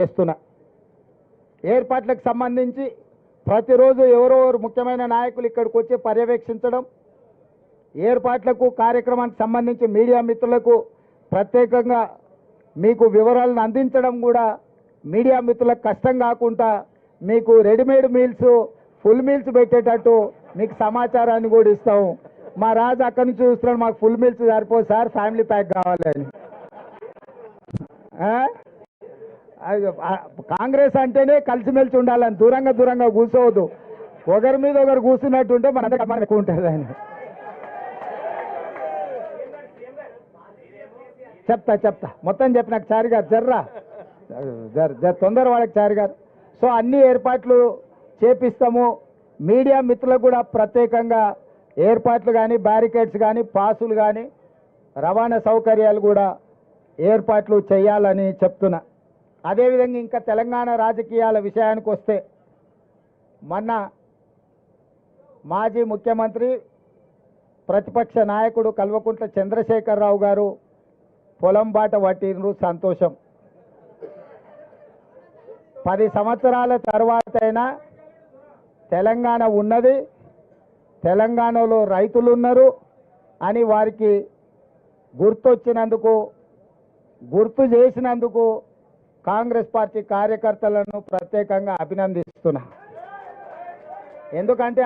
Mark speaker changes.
Speaker 1: చేస్తున్నా. ఏర్పాట్లకు సంబంధించి ప్రతిరోజు ఎవరెవరు ముఖ్యమైన నాయకులు ఇక్కడికి వచ్చి పర్యవేక్షించడం, ఏర్పాట్లకు కార్యక్రమానికి సంబంధించి మీడియా మిత్రులకు ప్రత్యేకంగా మీకు వివరాలను అందించడం కూడా మీడియా మిత్రులకు కష్టం కాకుండా మీకు రెడీమేడ్ మీల్స్, ఫుల్ మీల్స్ పెట్టేటట్టు మీకు సమాచారాన్ని కూడా ఇస్తాము. మా రాజు అక్కడి నుంచి చూస్తున్నాడు, మాకు ఫుల్ మీల్స్ సరిపోదు సార్, ఫ్యామిలీ ప్యాక్ కావాలని. కాంగ్రెస్ అంటేనే కలిసిమెలిసి ఉండాలని, దూరంగా దూరంగా కూర్చోవద్దు. ఒకరి మీద ఒకరు కూర్చున్నట్టుంటే మన ఎక్కువ ఉంటుంది అని చెప్తా మొత్తం చెప్పినాక చారి గారు జర్ర తొందర వాళ్ళకి చారి గారు. సో అన్ని ఏర్పాట్లు చేపిస్తాము. మీడియా మిత్రులకు కూడా ప్రత్యేకంగా ఏర్పాట్లు కానీ, బ్యారికేడ్స్ కానీ, పాసులు కానీ, రవాణా సౌకర్యాలు కూడా ఏర్పాట్లు చేయాలని చెప్తున్నా. అదేవిధంగా ఇంకా తెలంగాణ రాజకీయాల విషయానికి వస్తే, మొన్న మాజీ ముఖ్యమంత్రి ప్రతిపక్ష నాయకుడు కల్వకుంట్ల చంద్రశేఖరరావు గారు పొలం బాట పట్టినరు, సంతోషం. 10 సంవత్సరాల తర్వాత అయినా తెలంగాణ ఉన్నది, తెలంగాణలో రైతులు ఉన్నారు అని వారికి గుర్తొచ్చినందుకు, గుర్తు చేసినందుకు కాంగ్రెస్ పార్టీ కార్యకర్తలను ప్రత్యేకంగా అభినందిస్తున్నా. ఎందుకంటే